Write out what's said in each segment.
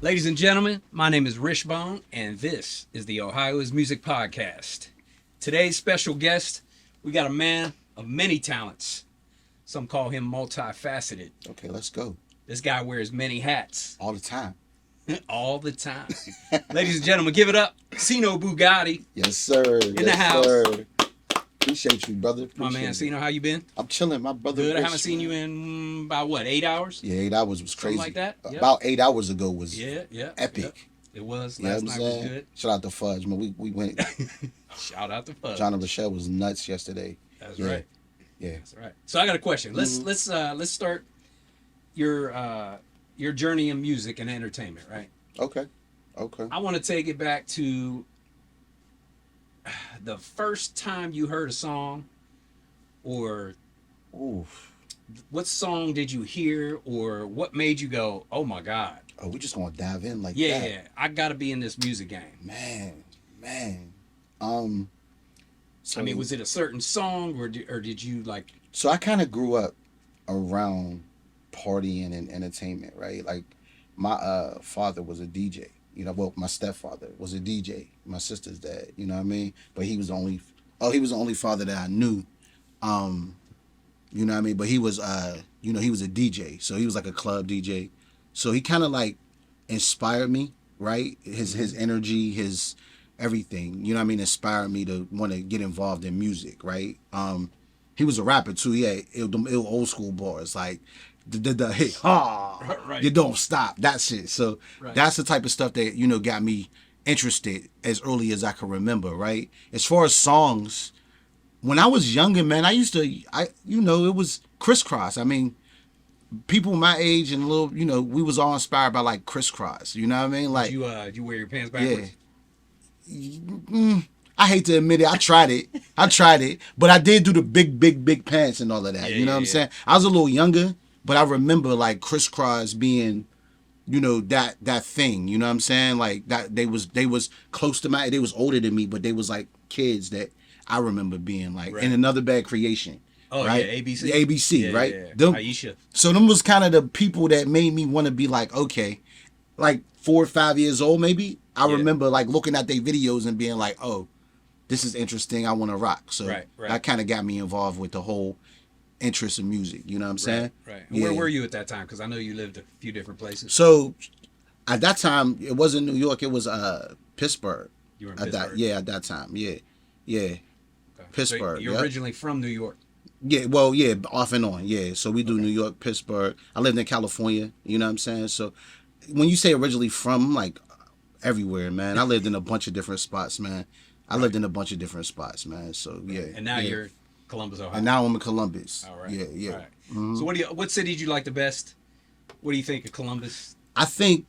Ladies and gentlemen, my name is Rishbone, and this is the Ohio is Music Podcast. Today's special guest, we got a man of many talents. Some call him multifaceted. Okay, let's go. This guy wears many hats. All the time. All the time. Ladies and gentlemen, give it up. ino Buggatti. Yes, sir. In the house. Sir. Appreciate you, brother. My man, Cino, how you been? I'm chilling, my brother. Good. I Rich, haven't seen you in about, 8 hours? Yeah, 8 hours was crazy. Something like that? Yep. About 8 hours ago was Yeah. epic. Yep. It was. You know Last what I'm night was saying? good. Shout out to Fudge, man. We went. Shout out to Fudge. Jahna Rachelle was nuts yesterday. That's right. Yeah. That's right. So I got a question. Let's start your journey in music and entertainment, right? Okay. I want to take it back to the first time you heard a song, or Oof. what song did you hear, or what made you go, "Oh my God"? Oh, we just gonna dive in like that. Yeah, I got to be in this music game. Man. So, I mean, was it a certain song, or did you like? So I kind of grew up around partying and entertainment, right? Like my father was a DJ. You know, well, my stepfather was a DJ, my sister's dad. You know what I mean? But he was the only father that I knew. You know what I mean? But he was he was a DJ, so he was like a club DJ. So he kind of like inspired me, right? His energy, his everything. You know what I mean? Inspired me to want to get involved in music, right? He was a rapper too. Yeah, it old school bars like the hit, Right. you don't stop, that shit. So Right. that's the type of stuff that got me interested as early as I can remember, right? As far as songs, when I was younger, man, it was crisscross. I mean, people my age and we was all inspired by like crisscross. You know what I mean? Like, Did you wear your pants backwards? I hate to admit it, I tried it, but I did do the big pants and all of that. You know what I'm saying? I was a little younger, but I remember like crisscross being, that thing. You know what I'm saying? Like that they was close to they was older than me, but they was like kids that I remember being like in Another Bad Creation. Oh, right? yeah, ABC. The ABC, right? Yeah. Them, Aisha. So them was kind of the people that made me want to be like, okay, like 4 or 5 years old maybe. I remember like looking at their videos and being like, oh, this is interesting. I want to rock. So that kind of got me involved with the whole interest in music. You know what I'm saying? Right. And where were you at that time? Because I know you lived a few different places. So at that time, it wasn't New York. It was Pittsburgh. You were in Pittsburgh? At that time. Yeah. Okay. Pittsburgh. So you're originally from New York? Yeah, off and on. Yeah. So we do New York, Pittsburgh. I lived in California. You know what I'm saying? So when you say originally from, I'm like everywhere, man. I lived in a bunch of different spots, man. So yeah. And now you're Columbus, Ohio. And now I'm in Columbus. All right. Yeah. All right. Mm-hmm. So what city do you like the best? What do you think of Columbus? I think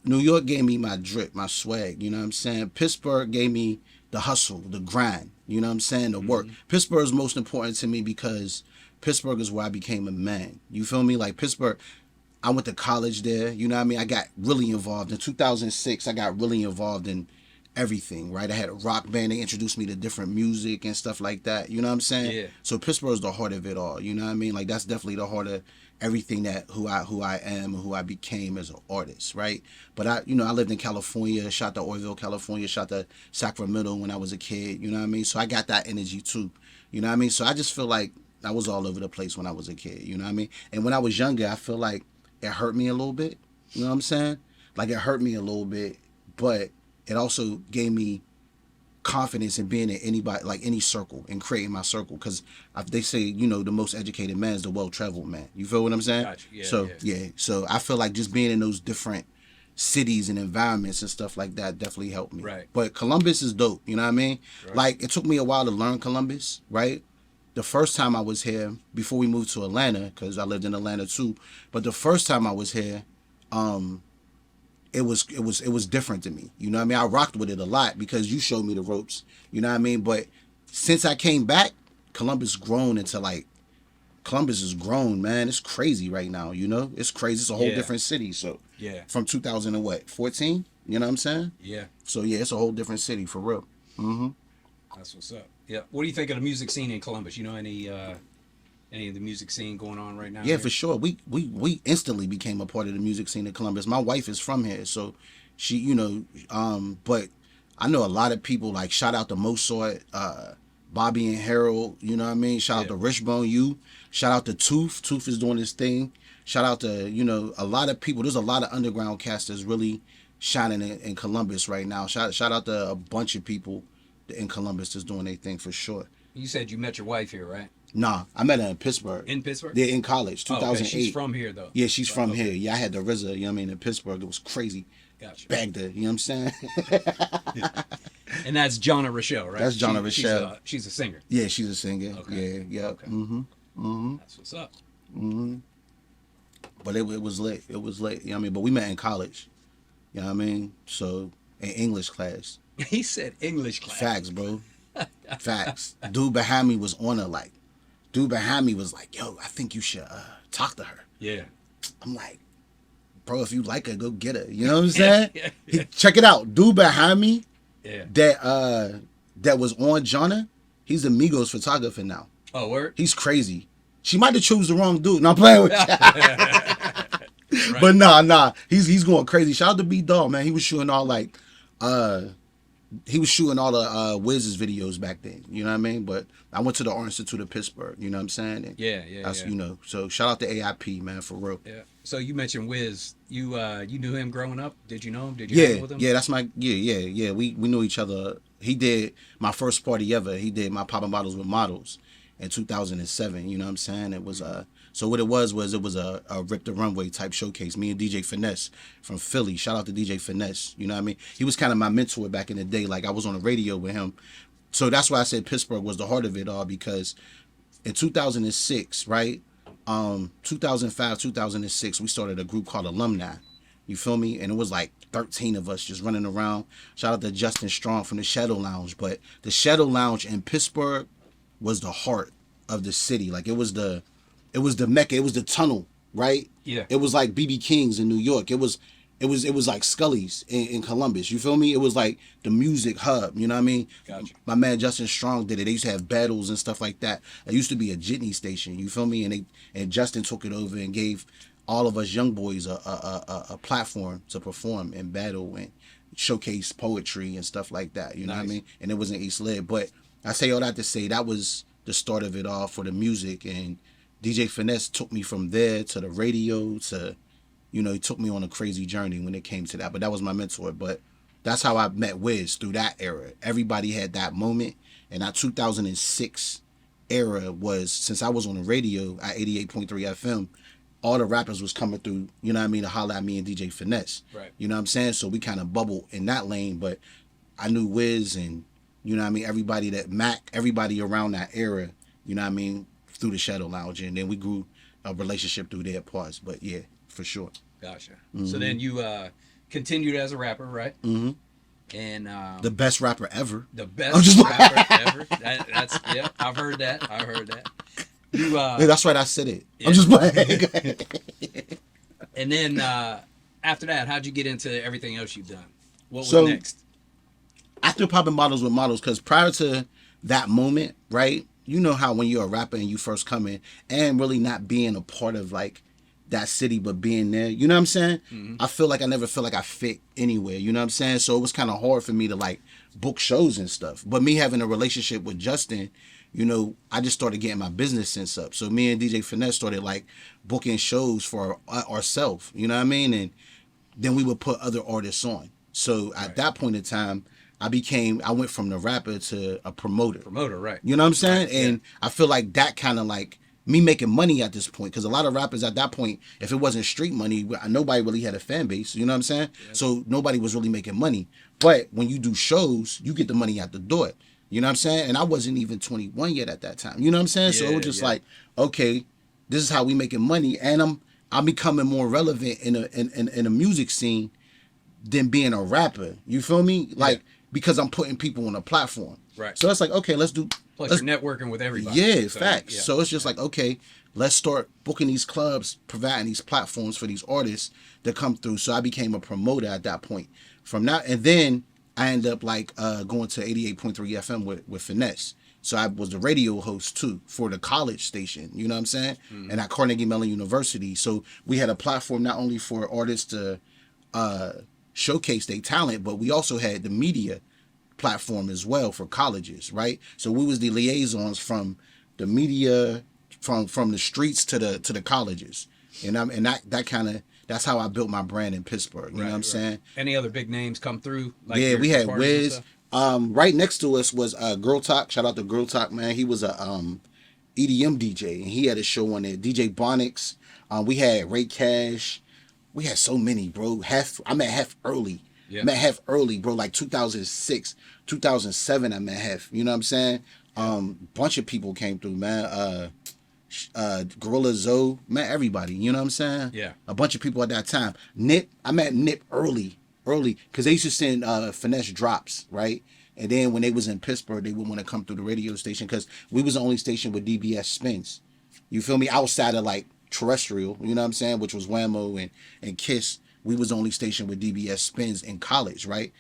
New York gave me my drip, my swag. You know what I'm saying? Pittsburgh gave me the hustle, the grind. You know what I'm saying? The work. Pittsburgh is most important to me because Pittsburgh is where I became a man. You feel me? Like Pittsburgh, I went to college there. You know what I mean? I got really involved. In 2006, I got really involved in everything, right? I had a rock band. They introduced me to different music and stuff like that. You know what I'm saying? Yeah. So Pittsburgh is the heart of it all. You know what I mean? Like that's definitely the heart of everything that who I am and who I became as an artist, right? But I lived in California, shot to Oroville, California, shot to Sacramento when I was a kid. You know what I mean? So I got that energy too. You know what I mean? So I just feel like I was all over the place when I was a kid. You know what I mean? And when I was younger, I feel like it hurt me a little bit. You know what I'm saying? Like it hurt me a little bit, but it also gave me confidence in being in anybody, like any circle, and creating my circle. Because they say, the most educated man is the well-traveled man. You feel what I'm saying? Gotcha. Yeah, so so I feel like just being in those different cities and environments and stuff like that definitely helped me. Right. But Columbus is dope. You know what I mean? Right. Like it took me a while to learn Columbus. Right. The first time I was here, before we moved to Atlanta, because I lived in Atlanta too. But the first time I was here, it was different to me. You know what I mean? I rocked with it a lot because you showed me the ropes. You know what I mean? But since I came back, Columbus is grown, man. It's crazy right now, It's crazy. It's a whole different city. So from 2014, you know what I'm saying? Yeah. So it's a whole different city for real. Mm-hmm. That's what's up. Yeah. What do you think of the music scene in Columbus? You know any any of the music scene going on right now? Yeah, here? for sure. We instantly became a part of the music scene in Columbus. My wife is from here, so she, but I know a lot of people. Like, shout out to Mozart, Bobby and Harold. You know what I mean? Shout out to Rishbone. Shout out to Tooth. Tooth is doing his thing. Shout out to a lot of people. There's a lot of underground cast that's really shining in Columbus right now. Shout out to a bunch of people in Columbus that's doing their thing for sure. You said you met your wife here, right? Nah, I met her in Pittsburgh. In Pittsburgh? Yeah, in college, 2008. Okay. She's from here, though. Yeah, she's from here. Yeah, I had the RZA, in Pittsburgh. It was crazy. Gotcha. Bagged her, you know what I'm saying? And that's Jahna Rachelle, right? That's Jahna Rachelle. She's a singer. Yeah, she's a singer. Okay. Yeah. Okay. That's what's up. But it was lit. It was lit. You know what I mean? But we met in college. You know what I mean? So, in English class. He said English class. Facts, bro. Facts. Dude behind me was on her like. Dude behind me was like, yo, I think you should talk to her. Yeah. I'm like, bro, if you like her, go get her. You know what I'm saying? Check it out. Dude behind me that was on Jahna, he's a Migos photographer now. Oh, word? He's crazy. She might have chose the wrong dude. No, I'm playing with you. Right. But nah. He's going crazy. Shout out to B Dog, man. He was shooting all the Wiz's videos back then. You know what I mean? But I went to the Art Institute of Pittsburgh. You know what I'm saying? And that's so shout out to AIP, man, for real. Yeah. So you mentioned Wiz. You knew him growing up? Did you know him? Did you hang with him? Yeah, that's my yeah. We knew each other. He did my first party ever. He did my Poppin' Bottles with Models in 2007. You know what I'm saying? It was so what it was a Rip the Runway type showcase. Me and DJ Finesse from Philly. Shout out to DJ Finesse. You know what I mean? He was kind of my mentor back in the day. Like, I was on the radio with him. So that's why I said Pittsburgh was the heart of it all, because in 2006, right? 2005, 2006, we started a group called Alumni. You feel me? And it was like 13 of us just running around. Shout out to Justin Strong from the Shadow Lounge. But the Shadow Lounge in Pittsburgh was the heart of the city. Like, it was the Mecca. It was the tunnel, right? Yeah. It was like BB King's in New York. It was like Scully's in Columbus. You feel me? It was like the music hub. You know what I mean? Gotcha. My man Justin Strong did it. They used to have battles and stuff like that. It used to be a jitney station. You feel me? And Justin took it over and gave all of us young boys a platform to perform and battle and showcase poetry and stuff like that. You know what I mean? And it was in East Lid. But I say all that to say that was the start of it all for the music. And DJ Finesse took me from there to the radio to, he took me on a crazy journey when it came to that. But that was my mentor. But that's how I met Wiz, through that era. Everybody had that moment. And that 2006 era was, since I was on the radio at 88.3 FM, all the rappers was coming through, you know what I mean, to holler at me and DJ Finesse. Right. You know what I'm saying? So we kind of bubbled in that lane. But I knew Wiz and, you know what I mean, everybody around that era, you know what I mean, through the Shadow Lounge. And then we grew a relationship through their parts. But yeah, for sure. Gotcha. So then you continued as a rapper, right? Mm-hmm. And the best rapper ever. The best rapper ever. That's I've heard that. You that's right, I said it. Yeah. I'm just playing. And then after that, how'd you get into everything else you've done? What was next? After Poppin' Bottles with Models, because prior to that moment, right? You know how when you're a rapper and you first come in and really not being a part of like that city, but being there, you know what I'm saying? Mm-hmm. I never feel like I fit anywhere, you know what I'm saying? So it was kind of hard for me to like book shows and stuff. But me having a relationship with Justin, I just started getting my business sense up. So me and DJ Finesse started like booking shows for ourselves, you know what I mean? And then we would put other artists on. So at that point in time, I went from the rapper to a promoter. Promoter, right. You know what I'm saying? Right, and I feel like that kind of like me making money at this point, because a lot of rappers at that point, if it wasn't street money, nobody really had a fan base. You know what I'm saying? Yeah. So nobody was really making money. But when you do shows, you get the money out the door. You know what I'm saying? And I wasn't even 21 yet at that time. You know what I'm saying? So it was just like, okay, this is how we making money, and I'm becoming more relevant in a music scene than being a rapper. You feel me? Like, because I'm putting people on a platform. Right. So it's like, okay, let's you're networking with everybody. Yeah, facts. Yeah. So it's just like, okay, let's start booking these clubs, providing these platforms for these artists to come through. So I became a promoter at that point. From that, and then I ended up like going to 88.3 FM with Finesse. So I was the radio host too for the college station, you know what I'm saying? And at Carnegie Mellon University. So we had a platform not only for artists to showcase their talent, but we also had the media platform as well for colleges, right? So we was the liaisons from the media, from the streets to the colleges. And that kind of, that's how I built my brand in Pittsburgh. You know what I'm saying? Any other big names come through? Like Yeah, we had Wiz. parties Right next to us was Girl Talk. Shout out to Girl Talk, man. He was a EDM DJ, and he had a show on there. DJ Bonix. We had Ray Cash. We had so many, bro. I met Hef early. Yeah. Met Hef early, bro. Like 2006, 2007. I met Hef. You know what I'm saying? Bunch of people came through, man. Gorilla Zoe, met everybody. You know what I'm saying? Yeah. A bunch of people at that time. Nip, I met Nip early, because they used to send finesse drops, right? And then when they was in Pittsburgh, they would want to come through the radio station because we was the only station with DBS spins. You feel me? Outside of like terrestrial, you know what I'm saying, which was Whammo and Kiss. We was the only station with DBS spins in college, right?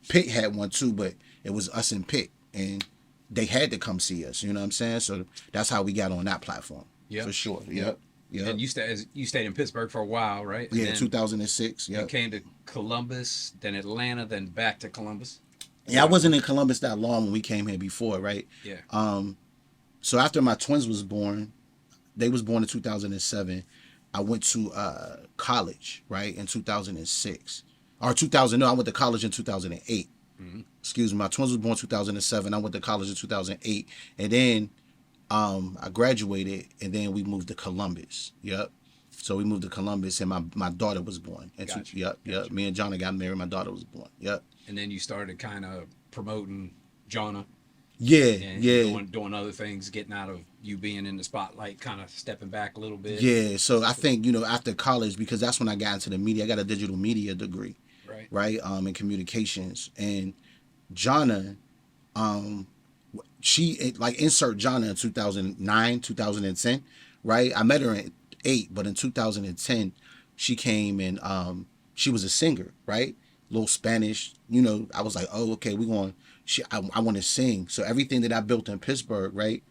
Pitt had one too, but it was us and Pitt, and they had to come see us. You know what I'm saying? So that's how we got on that platform. Yeah, for sure. Yep. Yeah. And you stayed in Pittsburgh for a while, right? And yeah, 2006. Yeah. You came to Columbus, then Atlanta, then back to Columbus. Yeah, I wasn't in Columbus that long when we came here before, right? Yeah. So after my twins was born, they was born in 2007. I went to college, right, in 2006. Or 2000, no, I went to college in 2008. Excuse me, my twins was born in 2007. I went to college in 2008. And then I graduated, and then we moved to Columbus. Yep. So we moved to Columbus, and my daughter was born. And Gotcha. Yep. Me and Jahna got married. My daughter was born. Yep. And then you started kind of promoting Jahna. Yeah, And doing other things, getting out of you being in the spotlight, kind of stepping back a little bit. Yeah, so I think, after college, because that's when I got into the media. I got a digital media degree, right, in communications. And Jahna, she, like, insert Jahna in 2009, 2010, right? I met her in 2008, but in 2010, she came and she was a singer, right? Little Spanish, I was like, oh, okay, I want to sing. So everything that I built in Pittsburgh, right,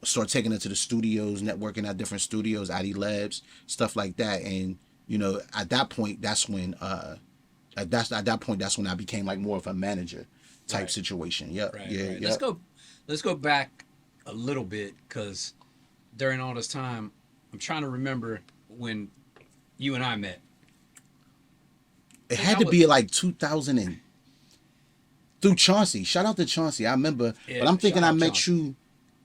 start taking it to the studios, networking at different studios, ID Labs, stuff like that. And at that point, that's when that's when I became like more of a manager type situation. Yep. Right, yeah. right. Yep. Let's go back a little bit, because during all this time, I'm trying to remember when you and I met. It had to be like 2000 and through Chauncey. Shout out to Chauncey. I remember, but I'm thinking I met you.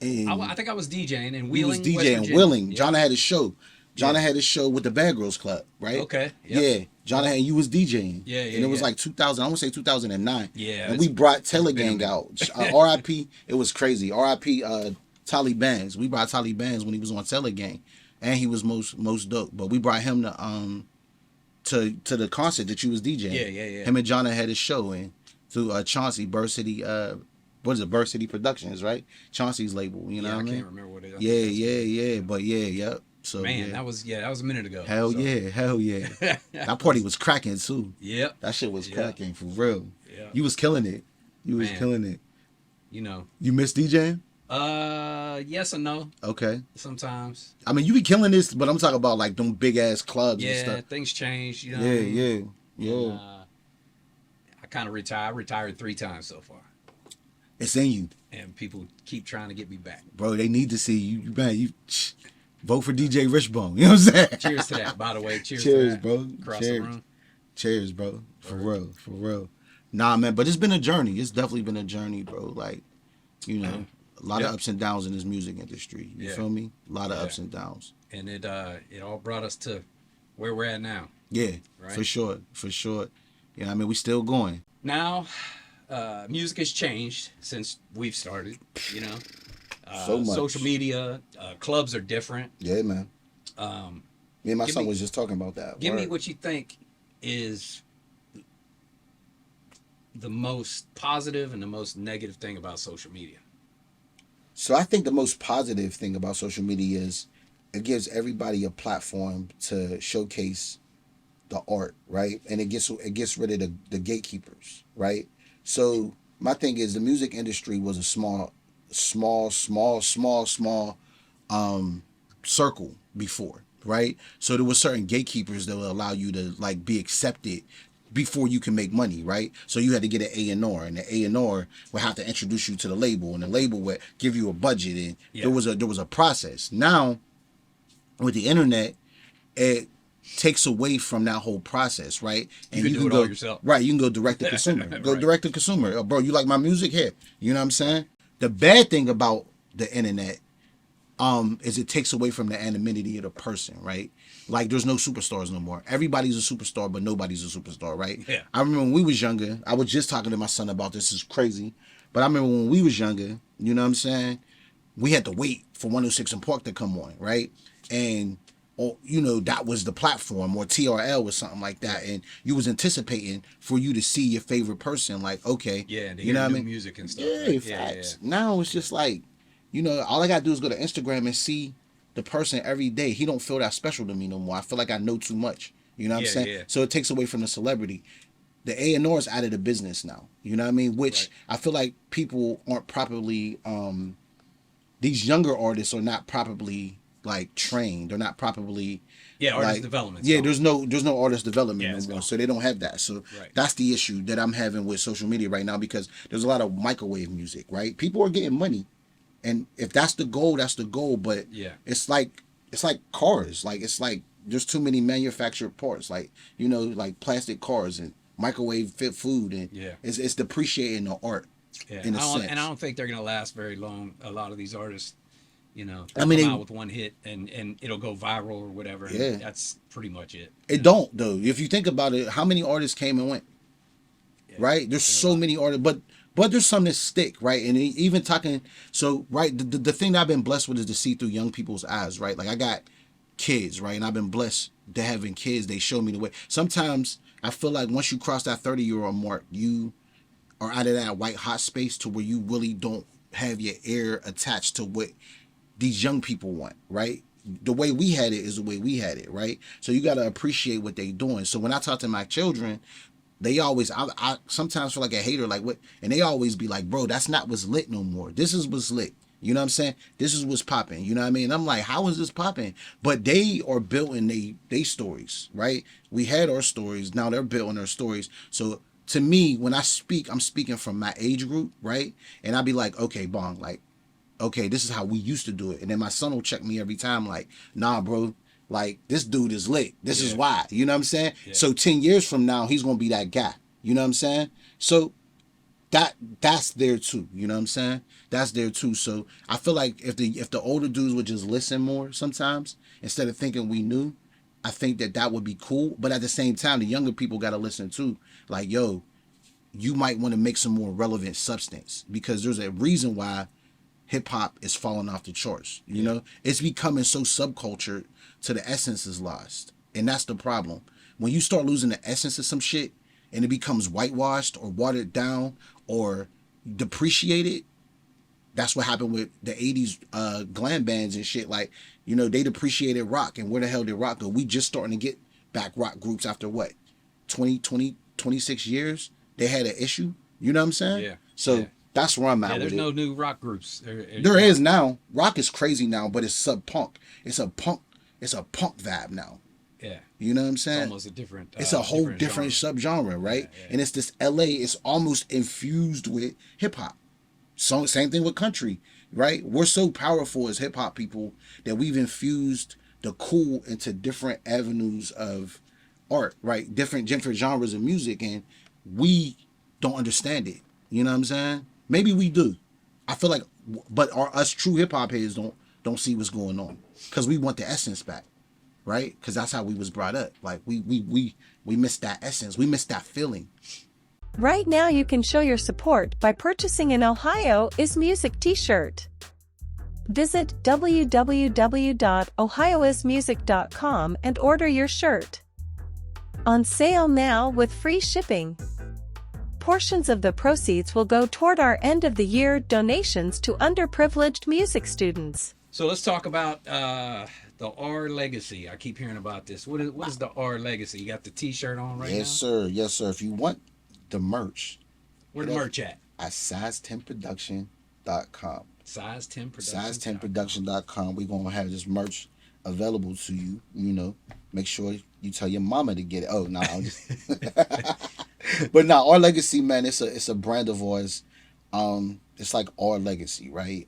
I think I was DJing in Wheeling. You was DJing in Wheeling. Jahna had a show. Jahna had a show with the Bad Girls Club, right? Okay. Yep. Yeah. Jahna and you was DJing. Yeah. And it was like 2000. I want to say 2009. Yeah. And we brought Telegang out. R.I.P. It was crazy. R.I.P. Tally Bangs. We brought Tally Bangs when he was on Telegang, and he was most dope. But we brought him to the concert that you was DJing. Yeah. Him and Jahna had a show through Chauncey, Bird City, what is it, Bird City Productions, right? Chauncey's label, what I mean? I can't remember what it is. Yeah. But yep. So man, that was a minute ago. Hell yeah. That party was cracking too. Yep. That shit was cracking for real. Yeah. You was killing it. You miss DJing? Yes and no. Okay. Sometimes. I mean, you be killing this, but I'm talking about like them big ass clubs and stuff. Yeah, things change. Yeah. And, I kind of retired. I retired 3 times so far. It's in you. And people keep trying to get me back. Bro, they need to see you. Man, you vote for DJ Rishbone. You know what I'm saying? Cheers to that, by the way. Cheers to that. Bro. Across Cheers. the room. Cheers, bro. For real. Nah, man, but it's been a journey. It's definitely been a journey, bro. Like, a lot of ups and downs in this music industry. You feel me? A lot of ups and downs. And it all brought us to where we're at now. Yeah, right? For sure. I mean, we still going. Now, music has changed since we've started, So much. Social media, clubs are different. Yeah, man. Me and my son was just talking about that. Give me what you think is the most positive and the most negative thing about social media. So I think the most positive thing about social media is it gives everybody a platform to showcase the art, right? And it gets rid of the gatekeepers, right? So my thing is the music industry was a small small circle before, right? So there was certain gatekeepers that would allow you to like be accepted before you can make money, right? So you had to get an A&R, and the A&R would have to introduce you to the label, and the label would give you a budget, and there was a process. Now with the internet, it takes away from that whole process, right? And you can do it all yourself. Right, you can go direct to consumer. Go Right. direct to consumer. Oh, bro, you like my music? Here. You know what I'm saying? The bad thing about the internet is it takes away from the anonymity of the person, right? Like there's no superstars no more. Everybody's a superstar, but nobody's a superstar, right? Yeah. I remember when we was younger, I was just talking to my son about this. It's crazy. But I remember when we was younger, you know what I'm saying? We had to wait for 106 and Park to come on, right? And or you know, that was the platform, or TRL or something like that, and you was anticipating for you to see your favorite person, like, okay, Yeah, and to you know hear what I new mean? music and stuff. Yeah, right? facts. Now it's just like, you know, all I gotta do is go to Instagram and see the person every day. He don't feel that special to me no more. I feel like I know too much. You know what I'm saying? Yeah. So it takes away from the celebrity. The A&R is out of the business now. You know what I mean? Which Right. I feel like people aren't properly these younger artists are not properly like trained. They're not properly Artist like, development. yeah, there's no artist development Yeah, no it's more, gone. so they don't have that. So Right. that's the issue that I'm having with social media right now, because there's a lot of microwave music, right? People are getting money, and if that's the goal, that's the goal. But Yeah. it's like cars, like it's like there's too many manufactured parts, like, you know, like plastic cars and microwave fit food, and Yeah. it's depreciating the art Yeah. in a sense. And I don't think they're gonna last very long. A lot of these artists, you know, I they'll mean, come they- out with one hit and it'll go viral or whatever. and Yeah. That's pretty much it. It don't though. If you think about it, how many artists came and went? Yeah. Right? There's Been a so lot. many artists, but there's some that stick, right? And even talking, so right, the thing that I've been blessed with is to see through young people's eyes, right? Like I got kids, right? And I've been blessed to having kids. They show me the way. Sometimes I feel like once you cross that 30-year-old mark, you are out of that white hot space to where you really don't have your ear attached to what these young people want, right? The way we had it is the way we had it, right? So you got to appreciate what they doing. So when I talk to my children, they always, I sometimes feel like a hater, like what, and they always be like, bro, that's not what's lit no more. This is what's lit. You know what I'm saying? This is what's popping. You know what I mean? And I'm like, how is this popping? But they are building they stories, right? We had our stories. Now they're building their stories. So to me, when I speak, I'm speaking from my age group, right? And I'll be like, okay, Bong, like, okay, this is how we used to do it. And then my son will check me every time, like, nah, bro, like, this dude is lit. This is why. You know what I'm saying? Yeah. So 10 years from now, he's going to be that guy. You know what I'm saying? So that's there too. You know what I'm saying? That's there too. So I feel like if the older dudes would just listen more sometimes, instead of thinking we knew, I think that would be cool. But at the same time, the younger people got to listen too. Like, yo, you might want to make some more relevant substance, because there's a reason why hip hop is falling off the charts. You know, it's becoming so subcultured to the essence is lost. And that's the problem. When you start losing the essence of some shit and it becomes whitewashed or watered down or depreciated, that's what happened with the 80s glam bands and shit. Like, you know, they depreciated rock, and where the hell did rock go? We just starting to get back rock groups after what? 26 years? They had an issue? You know what I'm saying? Yeah. So Yeah. that's where I'm at Yeah, with there's it. no new rock groups. There is now. Rock is crazy now, but it's sub punk. It's a punk vibe now. Yeah. You know what I'm It's saying? almost a different. It's a whole different genre. subgenre, right? Yeah. And it's this LA, it's almost infused with hip hop. So same thing with country, right? We're so powerful as hip hop people that we've infused the cool into different avenues of art, right? Different genres of music, and we don't understand it. You know what I'm saying? Maybe we do. I feel like, but us true hip hop heads don't see what's going on, because we want the essence back, right? Because that's how we was brought up. Like we missed that essence. We missed that feeling. Right now you can show your support by purchasing an Ohio is Music t-shirt. Visit www.ohioismusic.com and order your shirt. On sale now with free shipping. Portions of the proceeds will go toward our end-of-the-year donations to underprivileged music students. So let's talk about the R legacy. I keep hearing about this. What is the R legacy? You got the T-shirt on right now. Yes, sir. Yes, sir. If you want the merch, Where the merch at? at size10production.com. size10production.com. We're gonna have this merch available to you. You know, make sure you tell your mama to get it. Oh no, I'm just but no, our legacy, man, it's a brand of ours. It's like our legacy, right?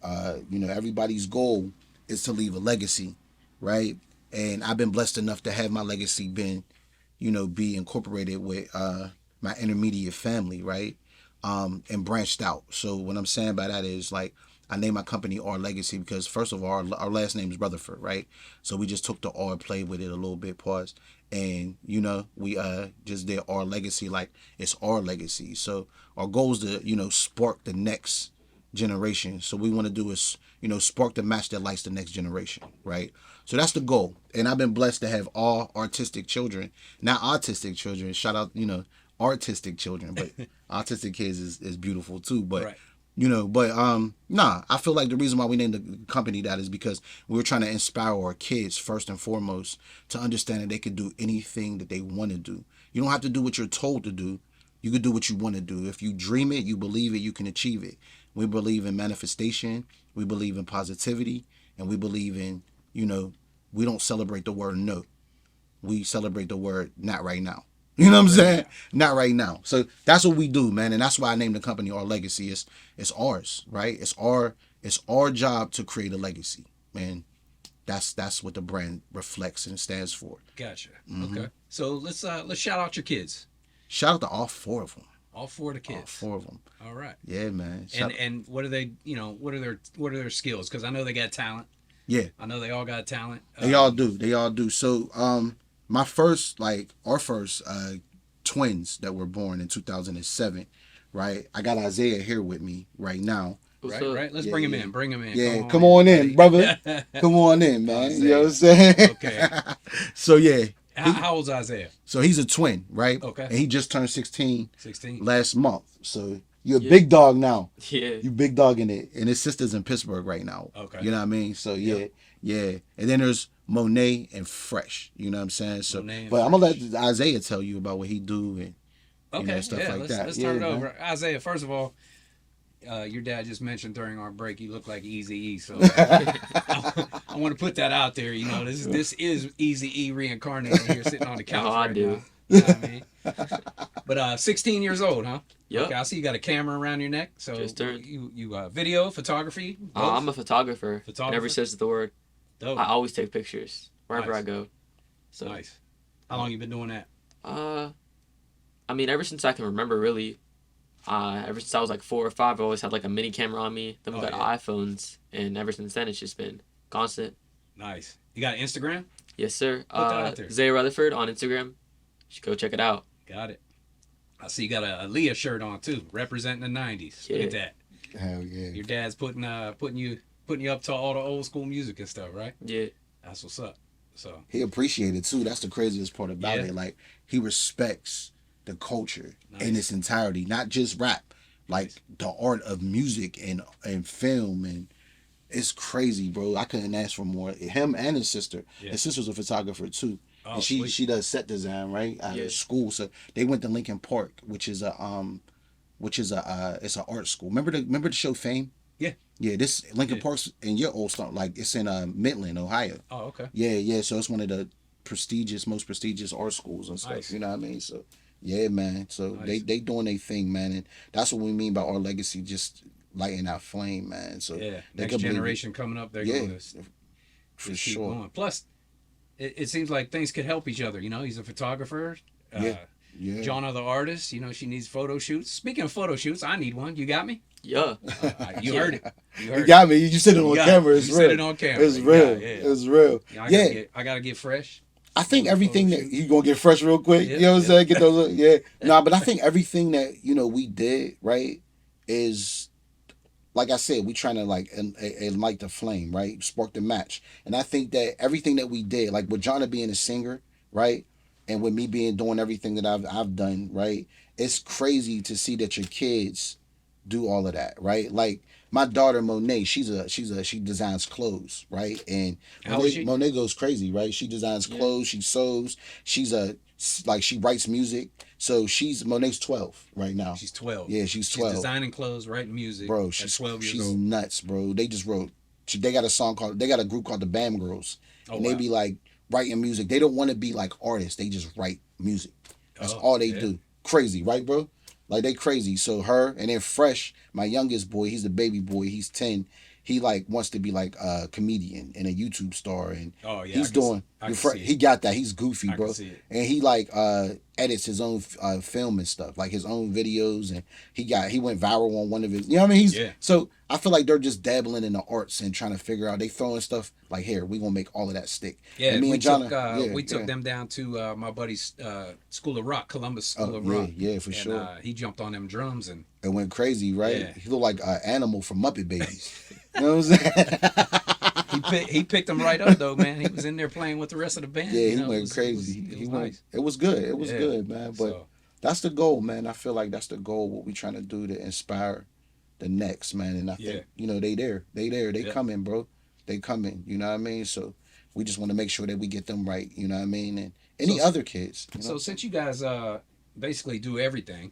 You know, everybody's goal is to leave a legacy, right? And I've been blessed enough to have my legacy been, you know, be incorporated with my intermediate family, right? And branched out. So what I'm saying by that is like I named my company Our Legacy because first of all, our last name is Rutherford, right? So we just took the R, played with it a little bit, pause, and you know we just did Our Legacy like it's our legacy. So our goal is to spark the next generation. So we want to do is spark the match that lights the next generation, right? So that's the goal. And I've been blessed to have all artistic children, not autistic children. Shout out, artistic children, but autistic kids is beautiful too. But right. I feel like the reason why we named the company that is because we were trying to inspire our kids first and foremost to understand that they could do anything that they want to do. You don't have to do what you're told to do. You could do what you want to do. If you dream it, you believe it, you can achieve it. We believe in manifestation. We believe in positivity. And we believe in, we don't celebrate the word no. We celebrate the word not right now. You know what I'm saying? Not right now. So that's what we do, man. And that's why I named the company Our Legacy. It's ours, right? It's our job to create a legacy. And that's what the brand reflects and stands for. Gotcha. Mm-hmm. Okay. So let's shout out your kids. Shout out to all four of them. All four of the kids. All four of them. All right. Yeah, man. And what are they? What are their skills? Because I know they got talent. Yeah. I know they all got talent. They all do. They all do. So our first twins that were born in 2007, right? I got Isaiah here with me right now. Right. Let's bring him in. Bring him in. Yeah, come on in, brother. Come on in, man. You know what I'm saying? Okay. So yeah. How old's Isaiah? So he's a twin, right? Okay. And he just turned 16. 16. Last month. So you're a big dog now. Yeah. You big dog in it. And his sister's in Pittsburgh right now. Okay. You know what I mean? So yeah. And then there's Monet and Fresh. You know what I'm saying? So, but I'm gonna let Isaiah tell you about what he do and stuff like that. Let's turn it over. Isaiah, first of all, your dad just mentioned during our break you look like Eazy-E, so I want to put that out there. This is Eazy-E reincarnated here, sitting on the couch right now. You know what I mean? But 16 years old, huh? Yep. Okay, I see you got a camera around your neck. So just turned. You video, photography? I'm a photographer. Never says the word. Dope. I always take pictures wherever I go. So nice. How long you been doing that? I mean, ever since I can remember, really. Ever since I was like 4 or 5, I always had like a mini camera on me. Then we got iPhones, and ever since then, it's just been constant. Nice. You got Instagram? Yes, sir. Put that out there. Zay Rutherford on Instagram. You should go check it out. Got it. I see you got a Leah shirt on too, representing the '90s. Look at that. Hell yeah. Your dad's putting you up to all the old school music and stuff, right? Yeah. That's what's up. So he appreciated it too. That's the craziest part about it. Like he respects the culture in its entirety, not just rap, like the art of music and film, and it's crazy, bro. I couldn't ask for more. Him and his sister. Yeah. His sister's a photographer too. Oh, and she does set design, right? At school. So they went to Lincoln Park, which is it's an art school. Remember the show Fame? Yeah. Yeah, this Lincoln Park's in your old stuff, like it's in Midland, Ohio. Oh, okay. Yeah. So it's one of the most prestigious art schools and stuff. Nice. You know what I mean? So yeah, man. So they doing their thing, man, and that's what we mean by our legacy, just lighting our flame, man. So next generation coming up, they're going to for sure. Going. Plus, it seems like things could help each other. He's a photographer. Jahna the artist. She needs photo shoots. Speaking of photo shoots, I need one. You got me? Yeah. You heard it. You got me. You said it on camera. It's real. You said it on camera. It's real. It's real. I gotta get fresh. I think everything that you gonna get fresh real quick. You know what I'm saying? Get those. But I think everything that we did right is, like I said, we trying to light the flame, right? Spark the match. And I think that everything that we did, like with Jahna being a singer, right, and with me doing everything that I've done, right, it's crazy to see that your kids do all of that, right? Like my daughter Monet, she designs clothes, right? And How old is she? Monet goes crazy, right? She designs clothes, she sews, she writes music. So Monet's 12 right now. She's 12. Yeah, she's 12. She's designing clothes, writing music. Bro, at she's 12 years she's old. nuts, bro. They just wrote. They got a group called the BAM Girls, Oh, and they wow. be like writing music. They don't want to be like artists. They just write music. That's all they do. Crazy, right, bro? Like they crazy. So her and then Fresh, my youngest boy, he's the baby boy. He's 10. He like wants to be like a comedian and a YouTube star, and he's doing. He got that. He's goofy, I bro. can see it. And he like edits his own film and stuff, like his own videos, and he went viral on one of his. You know what I mean? So I feel like they're just dabbling in the arts and trying to figure out. They throwing stuff like, here, we gonna make all of that stick. Yeah, and me we and Jahna, we took them down to my buddy's School of Rock, Columbus School of Rock. Yeah, for sure. He jumped on them drums and it went crazy, right? Yeah. He looked like an animal from Muppet Babies. You know what I'm saying? he picked them right up though, man. He was in there playing with the rest of the band. Yeah, you he know, went crazy. It was nice. It was good. It was good, man. But So, that's the goal, man. I feel like that's the goal. What we trying to do to inspire the next, man. And I think they there. They coming, bro. They coming. You know what I mean? So we just want to make sure that we get them right. You know what I mean? And any other kids. You know? So since you guys basically do everything,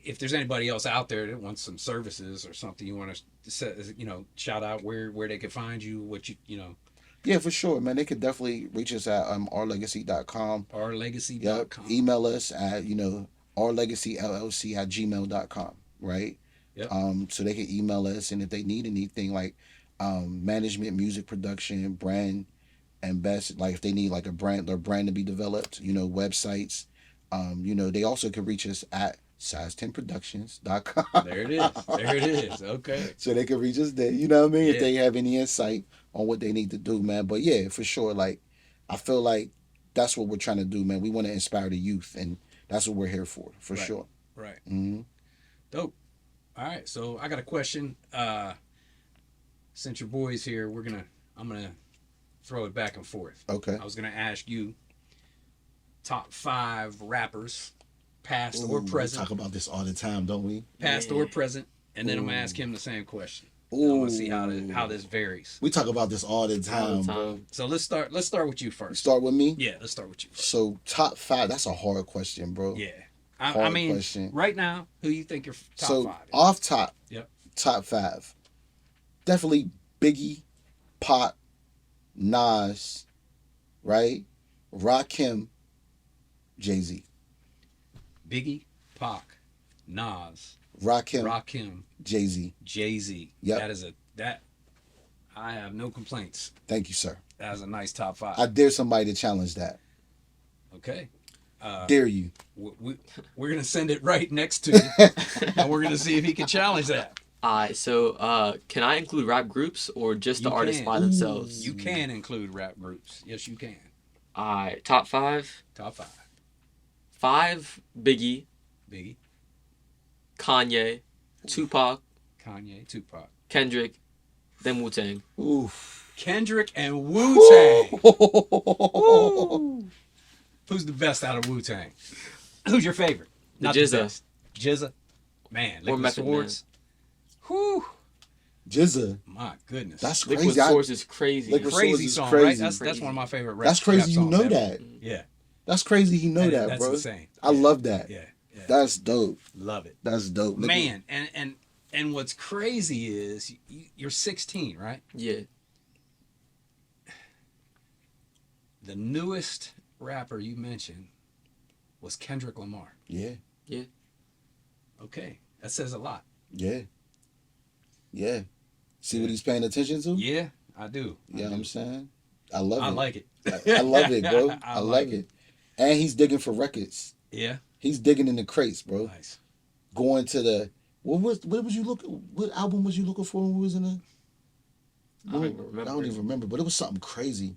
if there's anybody else out there that wants some services or something, you want to shout out where they can find you, what you know. Yeah, for sure, man. They could definitely reach us at ourlegacy.com. Ourlegacy.com. Yep. Email us at ourlegacyllc@gmail.com. Right. Yep. So they can email us, and if they need anything like management, music production, brand ambassador, like if they need like their brand to be developed, websites, they also can reach us at size10productions.com. There it is. There it is. Okay. So they can reach us there. You know what I mean? Yeah. If they have any insight on what they need to do, man. But yeah, for sure. Like, I feel like that's what we're trying to do, man. We want to inspire the youth, and that's what we're here for sure. Right. Mm-hmm. Dope. All right. So I got a question. Since your boy's here, I'm gonna throw it back and forth. Okay. I was gonna ask you top 5 rappers, past or present. We talk about this all the time, don't we? Past or present, and then I'm gonna ask him the same question. I want to see how this varies. We talk about this all the time, bro. So let's start with you first. Start with me? Yeah, let's start with you first. So top 5, that's a hard question, bro. Yeah. I mean, question. Right now, who you think your top 5 is? Off top, Yep. top 5. Definitely Biggie, Pac, Nas, right? Rakim, Jay-Z. Biggie, Pac, Nas, Rakim, Jay-Z. Jay-Z. Yep. I have no complaints. Thank you, sir. That is a nice top 5. I dare somebody to challenge that. Okay. Dare you. We're going to send it right next to you, and we're going to see if he can challenge that. Alright, so can I include rap groups or just the artists by themselves? You can include rap groups. Yes, you can. Alright, top 5. Top 5. 5, Biggie, Kanye, Tupac, Kendrick, then Wu-Tang. Oof. Kendrick and Wu-Tang. Who's the best out of Wu-Tang? Who's your favorite? Not GZA. the best. GZA? Man, Or Liquid Method Swords. Whew. GZA. My goodness. That's Liquid crazy. Swords is crazy. Liquid crazy Swords is song, crazy. right? That's one of my favorite rap That's crazy you songs know ever. that. Yeah. That's crazy you know that, That's bro. insane. I love that. Yeah. That's dope. Love it. That's dope. Man, and what's crazy is you're 16, right? Yeah. The The newest rapper you mentioned was Kendrick Lamar. Yeah. Yeah. Okay. That says a lot. Yeah. Yeah. See what he's paying attention to? Yeah, I do. You know what I'm saying? I love it. I like it. I love it, bro. I like love it. And he's digging for records. Yeah. He's digging in the crates, bro. Nice. Going to the what album was you looking for when we was in the I don't even remember. I don't even remember, but it was something crazy.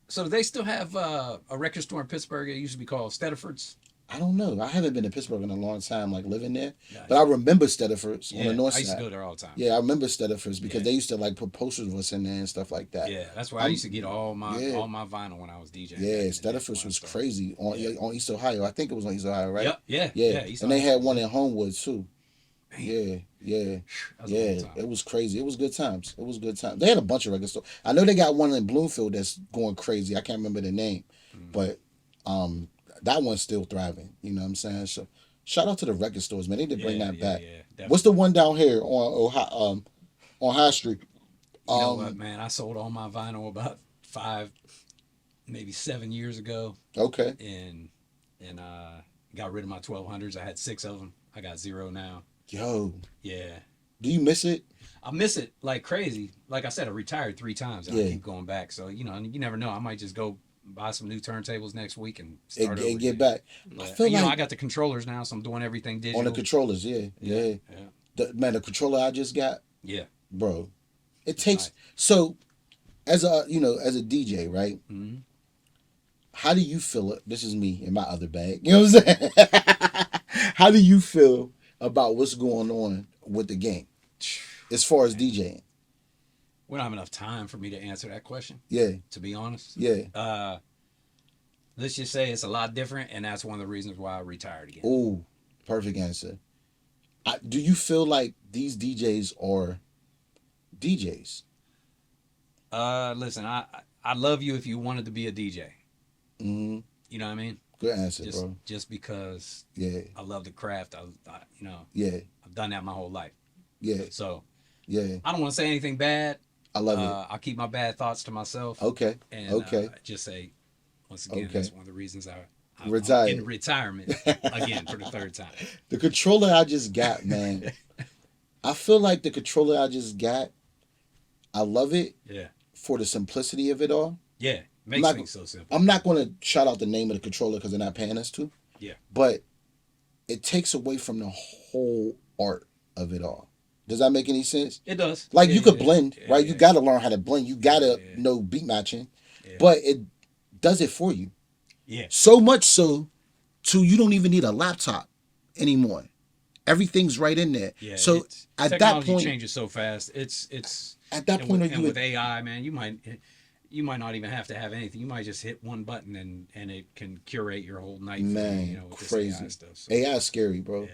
So do they still have a record store in Pittsburgh? It used to be called Stedford's. I don't know. I haven't been to Pittsburgh in a long time, like living there. Gotcha. But I remember Stediford's on Yeah, the north I used to side. go there all the time. Yeah, I remember Stediford's because Yeah. they used to like put posters of us in there and stuff like that. Yeah, that's where I used to get all my vinyl when I was DJing. Yeah, back in the day, Stediford's when I was started. crazy on East Ohio. I think it was on East Ohio, right? Yep, yeah, Yeah, East and they Ohio. had one in Homewood too. Man, Yeah. that was a long time. It was crazy. It was good times. They had a bunch of record stores. I know they got one in Bloomfield that's going crazy. I can't remember the name, but that one's still thriving. You know what I'm saying? So shout out to the record stores, man. They did bring that back. Yeah, What's the one down here on Ohio, on High Street? You know what, man? I sold all my vinyl about 5, maybe 7 years ago, Okay. and got rid of my 1200s. I had 6 of them. I got 0 now. Yo, Yeah. do you miss it? I miss it like crazy. Like I said, I retired 3 times and I Yeah. keep going back. So, you never know. I might just go buy some new turntables next week and start over And get again. back. But, I feel like I got the controllers now, so I'm doing everything digital. on the controllers. Yeah. The controller I just got, Yeah. bro. It takes Nice. so as a DJ, right? Mhm. How do you feel it? This is me in my other bag. You know what I'm saying? How do you feel about what's going on with the game as far as DJing? We don't have enough time for me to answer that question, Yeah, to be honest. yeah. Let's just say it's a lot different, and that's one of the reasons why I retired again. Ooh, perfect answer. Do you feel like these DJs are DJs? Listen, I love you if you wanted to be a DJ. Mm-hmm. You know what I mean? Good answer, bro. Just because Yeah, I love the craft. yeah, I've done that my whole life. yeah, So yeah. I don't want to say anything bad. I love it. I'll keep my bad thoughts to myself. Okay, And okay. just say, once again, Okay. that's one of the reasons I'm Retired. in retirement again for the 3rd time. The controller I just got, man. I feel like the controller I just got, I love it Yeah. for the simplicity of it all. Yeah. Makes not- things so simple. I'm not going to shout out the name of the controller because they're not paying us to. Yeah. But it takes away from the whole art of it all. Does that make any sense? It does. Like Yeah, you could yeah, blend, yeah, right? yeah. You got to learn how to blend. You got to Yeah. know beat matching. Yeah. But it does it for you. Yeah. So much so to you don't even need a laptop anymore. Everything's right in there. Yeah. So at that technology point, changes so fast. It's at that and point, with, are and you with AI, man, you might not even have to have anything. You might just hit one button and it can curate your whole night. Man, for you, with crazy. this AI stuff. So, AI is scary, bro. yeah,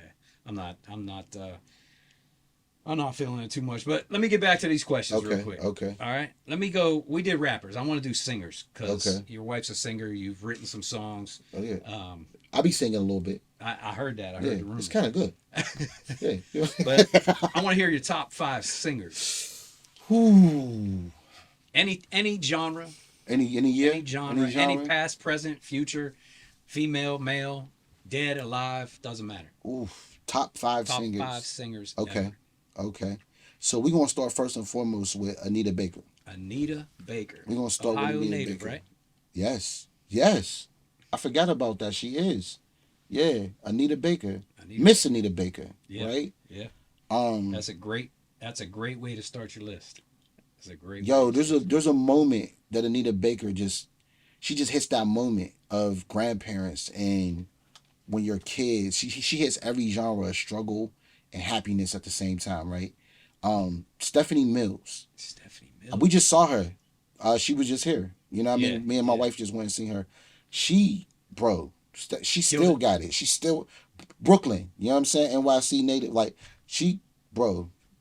I'm not feeling it too much. But let me get back to these questions real quick. Okay. All right. Let me go. We did rappers. I want to do singers because Okay. your wife's a singer. You've written some songs. Oh yeah. Um, I'll be singing a little bit. I heard that. I Yeah, heard the rumor. it's kind of good. Yeah. But I want to hear your top 5 singers. Ooh. Any genre. Any year? Any genre, any past, present, future, female, male, dead, alive, doesn't matter. Oof. Top 5 Top singers. 5 singers. Okay. ever. Okay. So we're gonna start first and foremost with Anita Baker. Anita Baker. We're gonna start Ohio with Anita native, Baker. right? Yes. I forgot about that. She is. Yeah. Anita Baker. Anita. Miss Anita Baker. Yeah. Right? Yeah. Um That's a great way to start your list. That's a great. Yo, way to there's a moment that Anita Baker just hits that moment of grandparents and when you're kids. She hits every genre of struggle and happiness at the same time, right? Stephanie Mills. Stephanie Mills. We just saw her. She was just here. You know what I Yeah, mean? Me and my yeah. wife just went and seen her. She Killed still it. got it. She's still Brooklyn. You know what I'm saying? NYC native. Like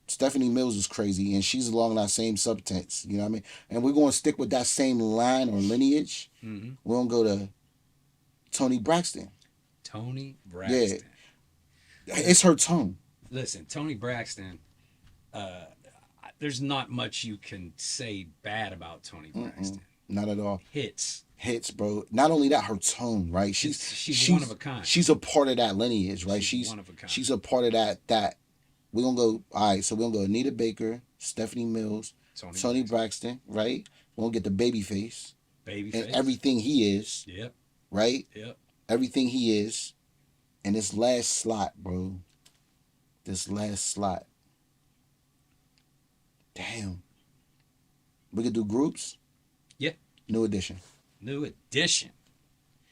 Stephanie Mills is crazy, and she's along that same substance. You know what I mean? And we're gonna stick with that same line or lineage. Mm-hmm. We're gonna go to Toni Braxton. Toni Braxton. It's her tone. Listen, Toni Braxton. There's not much you can say bad about Toni Braxton. Not at all. Hits, Bro. Not only that, her tone, right? She's one of a kind. She's a part of that lineage, right? She's one of a kind. She's a part of that. We're gonna go. All right, so we're gonna go Anita Baker, Stephanie Mills, Toni Braxton, right? We're gonna get the Babyface Babyface. and everything he is, Yep. right? Yep. Everything he is, and this last slot, bro. This last slot. Damn. We could do groups. Yeah. New Edition. New Edition.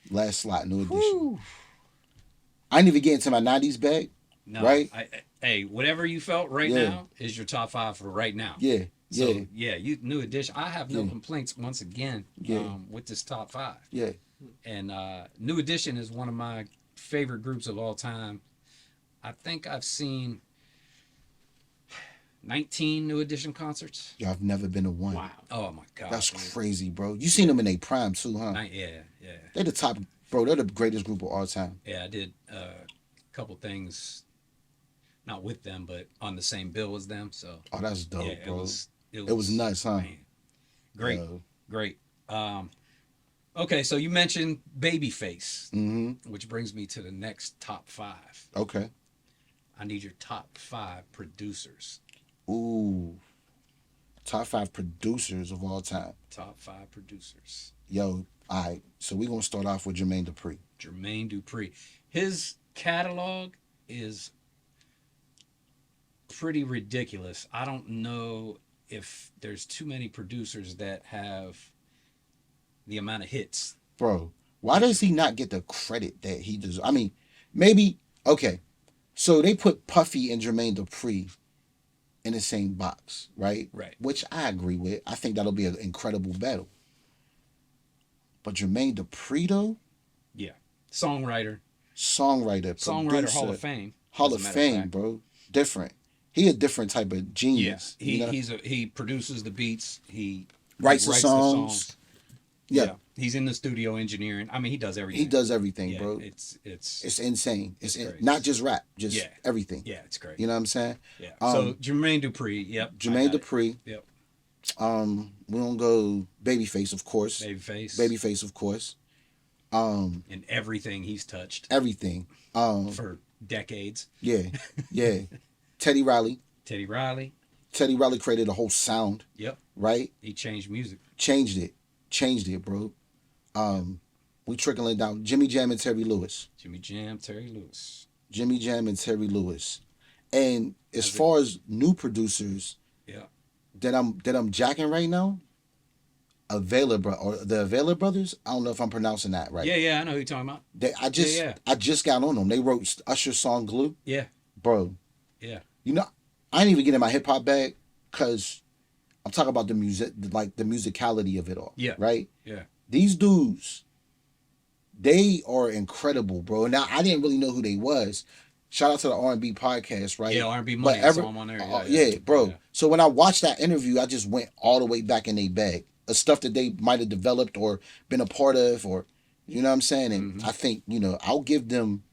Last slot. New Edition. Whew. I didn't even get into my 90s bag. No, Right? Hey, whatever you felt right Yeah. now is your top 5 for right now. Yeah. So Yeah. yeah, you New Edition. I have no Yeah. complaints once again Yeah. with this top 5. Yeah. And New Edition is one of my favorite groups of all time. I think I've seen 19 New Edition concerts. Yo, I've never been to one. Wow. Oh my God. That's man. crazy, bro. You seen them in their prime too, huh? Yeah. They're the top, bro. They're the greatest group of all time. Yeah, I did a couple things, not with them, but on the same bill as them. So Oh, that's dope, yeah, bro. it It was nuts, huh? man, great, Yo. great. Okay, so you mentioned Babyface, Mm-hmm. which brings me to the next top 5. Okay. I need your top 5 producers. Ooh. Top 5 producers of all time. Top 5 producers. Yo, all right. So we're going to start off with Jermaine Dupri. Jermaine Dupri. His catalog is pretty ridiculous. I don't know if there's too many producers that have the amount of hits. Bro, why does he not get the credit that he deserves? I mean, maybe, okay. So they put Puffy and Jermaine Dupri in the same box, right? Right. Which I agree with. I think that'll be an incredible battle. But Jermaine Dupri, though, Yeah. Songwriter songwriter, producer, Hall of Fame. Hall as a of matter Fame, fact. bro. Different. He a different type of genius. Yeah. you know? He produces the beats. He Writes the songs. Yeah. He's in the studio engineering. I mean, he does everything. He does everything, Yeah, bro. It's insane. It's crazy. not just rap, just Yeah. everything. yeah, it's great. You know what I'm saying? Yeah. So Um, Jermaine Dupri, yep. I Jermaine got it. Dupri. Yep. We don't go Babyface, of course. Babyface, of course. And everything he's touched Everything. for decades. Yeah. Teddy Riley. Teddy Riley. Teddy Riley created a whole sound, Yep. right? He changed music. Changed it, bro. We trickling down. Jimmy Jam and Terry Lewis. Jimmy Jam, Terry Lewis. Jimmy Jam and Terry Lewis. And as That's it. far as new producers Yeah. that I'm jacking right now, the Avila Brothers. I don't know if I'm pronouncing that right. Yeah, I know who you're talking about. Yeah. I just got on them. They wrote Usher's song "Glue." Yeah. Bro. Yeah. You know, I didn't even get in my hip hop bag because I'm talking about the music, like the musicality of it all. Yeah. Right. Yeah. These dudes, they are incredible, bro. Now I didn't really know who they was. Shout out to the R&B podcast, right? Yeah, R&B Money. I saw him on there. Yeah, bro. Yeah. So when I watched that interview, I just went all the way back in their bag. The stuff that they might have developed or been a part of, or you know what I'm saying? And I think, I'll give them,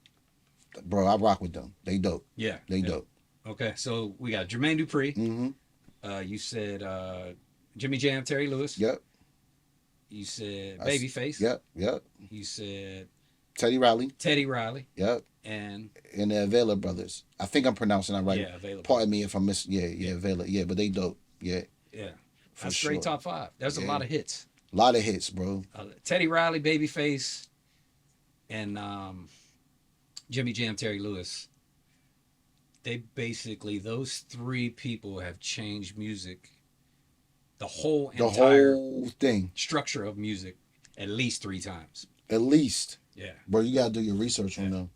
bro, I rock with them. They dope. Yeah. They yeah. dope. Okay, so we got Jermaine Dupri. Mm-hmm. You said Jimmy Jam, Terry Lewis. Yep. You said Babyface. Yep. You said Teddy Riley. Teddy Riley. Yep. And the Avila Brothers. I think I'm pronouncing that right. Yeah, Avila. Pardon me if I miss. Yeah, Avila. Yeah, but they dope. Yeah. Yeah. For That's sure. great top 5. There's a lot of hits. A lot of hits, bro. Teddy Riley, Babyface, and Jimmy Jam, Terry Lewis. They basically, those 3 people have changed music, the whole entire thing, structure of music, at least 3 times. At least. Yeah. Bro, you gotta do your research on them.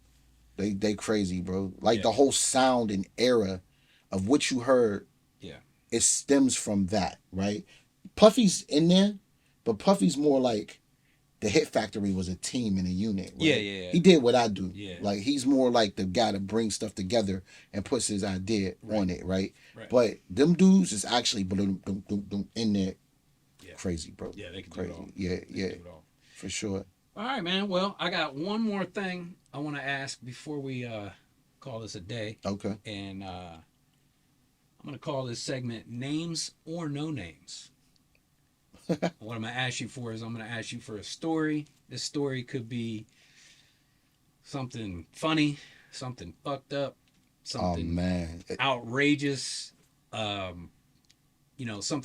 They crazy, bro. Like Yeah. the whole sound and era of what you heard. Yeah. It stems from that, right? Puffy's in there, but Puffy's more like the Hit Factory was a team and a unit. Right? Yeah. He did what I do. Yeah. Like he's more like the guy to bring stuff together and puts his idea on it, right? Right. But them dudes is actually in there. Yeah. Crazy, bro. Yeah, they can crazy. do it all. Yeah, They can do it all. for sure. All right, man. Well, I got one more thing I want to ask before we call this a day. Okay. And I'm going to call this segment Names or No Names. What I'm going to ask you for is I'm going to ask you for a story. This story could be something funny, something fucked up, something outrageous, something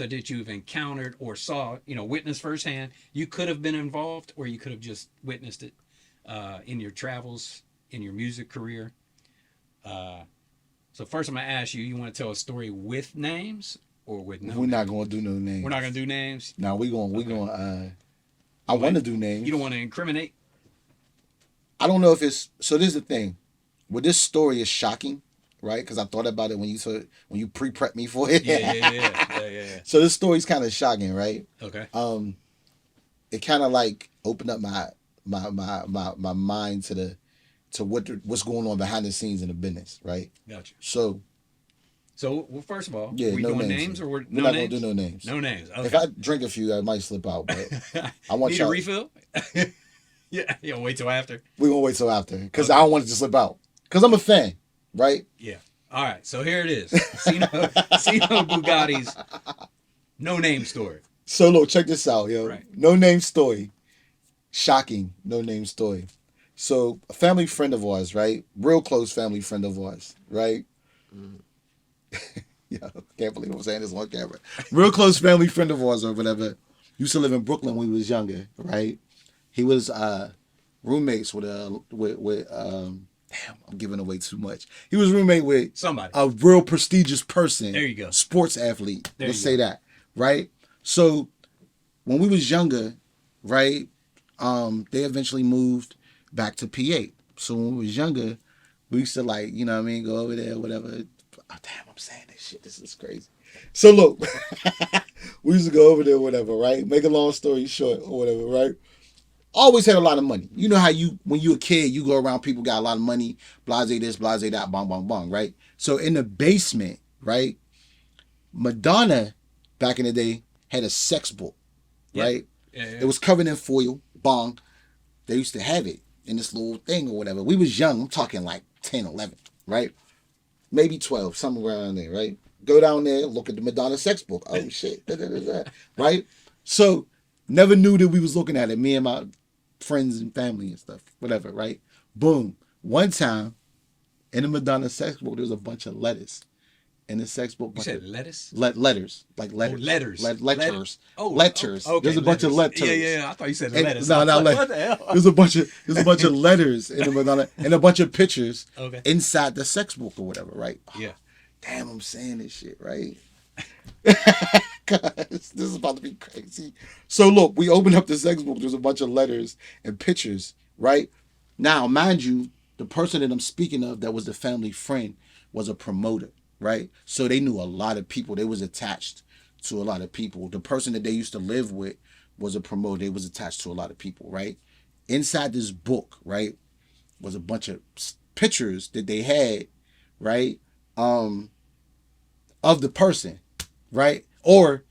that you've encountered or saw, witnessed firsthand. You could have been involved or you could have just witnessed it in your travels, in your music career. So first I'm going to ask you, you want to tell a story with names or with no We're names? not going to do no names. We're not going to do names? No, we going I want to do names. You don't want to incriminate? I don't know if it's, so this is the thing. Well, this story is shocking, right? Because I thought about it when you pre-prepped me for it. Yeah. So this story's kind of shocking, right? Okay. It kind of like opened up my mind to what's going on behind the scenes in the business, right? Gotcha. So well, first of all, yeah, we no doing names. names or we're not gonna do no names. No names. Okay. If I drink a few, I might slip out, but I want Need y'all. a refill? Yeah. You wait till after. We're gonna wait till after because I don't want it to slip out because I'm a fan, right? Yeah. All right. So here it is. Sino Bugatti's no name story. So look, check this out, yo. Right. No name story. Shocking. No name story. So a family friend of ours, right? Real close family friend of ours, right? Yeah, can't believe I'm saying this on camera. Real close family friend of ours or whatever. Used to live in Brooklyn when he was younger, right? He was roommates with damn, I'm giving away too much. He was roommate with Somebody. a real prestigious person. There you go. Sports athlete. There Let's you say go. that, right? So when we was younger, right, they eventually moved back to PA. So when we was younger, we used to like, you know what I mean, go over there, whatever. Oh, damn, I'm saying this shit. This is crazy. So look, we used to go over there, whatever, right? Make a long story short or whatever, right? Always had a lot of money. You know how when you a kid, you go around people got a lot of money, blase this, blase that, bong, bong, bong, right? So in the basement, right, Madonna, back in the day, had a sex book, right? Yeah. It was covered in foil, bong. They used to have it in this little thing or whatever. We was young. I'm talking like 10, 11, right? Maybe 12, somewhere around there, right? Go down there, look at the Madonna sex book. Oh, shit. Right? So, never knew that we was looking at it. Me and my friends and family and stuff, whatever, right? Boom. One time, in the Madonna sex book, there was a bunch of letters. In the sex book, You said lettuce? letters, like letters. Oh, letters. Letters. Oh, letters. okay, There's a bunch of letters. Yeah. I thought you said And- lettuce. No, I was not like, letters. what the hell? There's a bunch of letters in the Madonna and a bunch of pictures Okay. inside the sex book or whatever, right? Yeah. Damn, I'm saying this shit, right? This is about to be crazy. So look, we opened up the sex book. There's a bunch of letters and pictures, right? Now, mind you, the person that I'm speaking of that was the family friend was a promoter, right? So they knew a lot of people. They was attached to a lot of people. The person that they used to live with was a promoter. They was attached to a lot of people, right? Inside this book, right, was a bunch of pictures that they had, right, of the person, right, or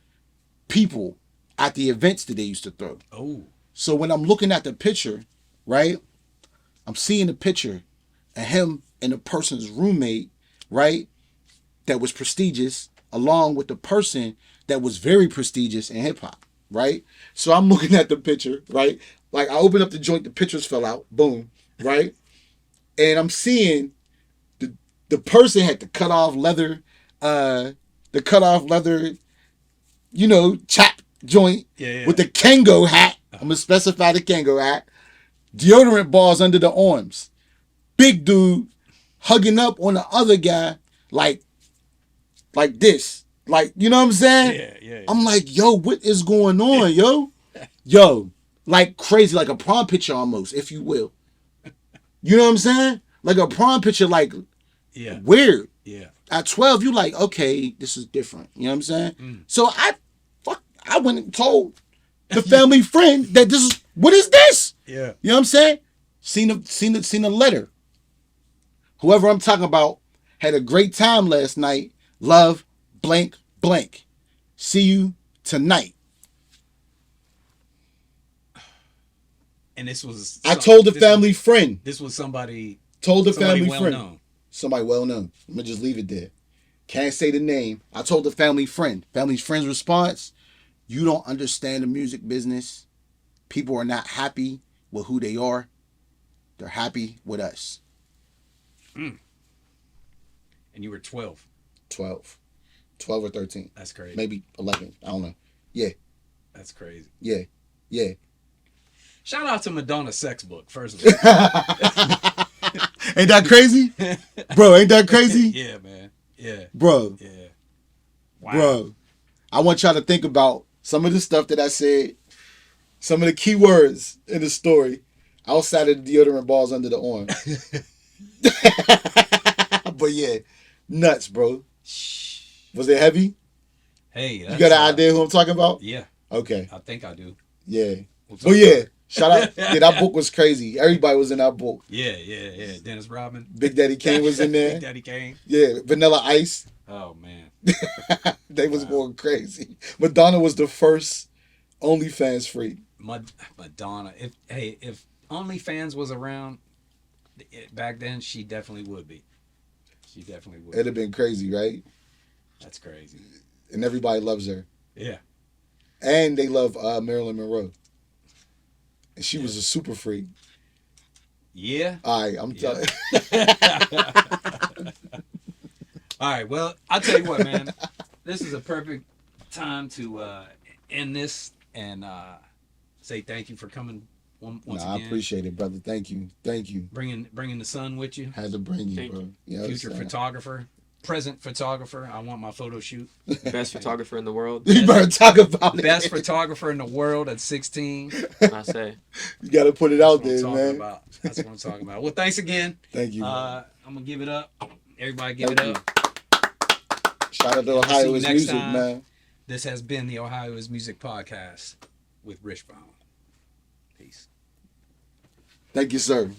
people at the events that they used to throw. Oh. So when I'm looking at the picture, right, I'm seeing the picture of him and the person's roommate, right, that was prestigious, along with the person that was very prestigious in hip hop, right? So I'm looking at the picture, right? Like I opened up the joint, the pictures fell out, boom, right? And I'm seeing the person had the cut off leather, you know, chap joint with the Kango hat. I'm gonna specify the Kango hat. Deodorant bars under the arms. Big dude hugging up on the other guy like this. Like, you know what I'm saying? Yeah. I'm like, yo, what is going on, yo? Yo, like crazy, like a prom picture almost, if you will. You know what I'm saying? Like a prom picture, like weird. Yeah. At 12, you like, okay, this is different. You know what I'm saying? So I went and told the family friend that what is this? Yeah. You know what I'm saying? Seen a letter. Whoever I'm talking about had a great time last night. Love, blank, blank. See you tonight. And this was... I told the family friend. This was somebody... Told the somebody family well friend. known. Somebody well known. I'm going to just leave it there. Can't say the name. I told the family friend. Family friend's response, you don't understand the music business. People are not happy with who they are. They're happy with us. And you were 12. 12 or 13. That's crazy. Maybe 11. I don't know. Yeah. That's crazy. Yeah. Shout out to Madonna Sex Book, first of all. Ain't that crazy? Bro, ain't that crazy? Yeah, man. Yeah. Bro. Yeah. Wow. Bro. I want y'all to think about some of the stuff that I said, some of the key words in the story outside of the deodorant balls under the arm. But yeah, nuts, bro. Was it heavy? Hey, You got an idea who I'm talking about? Yeah. Okay. I think I do. Yeah. But yeah, shout out. Yeah, that book was crazy. Everybody was in that book. Yeah. Dennis Rodman. Big Daddy Kane was in there. Big Daddy Kane. Yeah, Vanilla Ice. Oh man. They was going crazy. Madonna was the first OnlyFans freak. Madonna. If OnlyFans was around back then, she definitely would be. She definitely would. It'd have been crazy, right? That's crazy. And everybody loves her. Yeah. And they love Marilyn Monroe. And she was a super freak. Yeah. All right, I'm telling All right, well, I'll tell you what, man. This is a perfect time to end this and say thank you for coming once again. I appreciate it, brother. Thank you. Bringing the sun with you. Had to bring you, bro. Future photographer. Present photographer. I want my photo shoot. Best photographer in the world. You better talk about it. Best photographer in the world at 16. I say. You got to put it out there, man. That's what I'm talking about. Well, thanks again. Thank you. I'm going to give it up. Everybody give it up. Shout out to Ohio is Music, man. This has been the Ohio is Music podcast with Rishbone. Peace. Thank you, sir.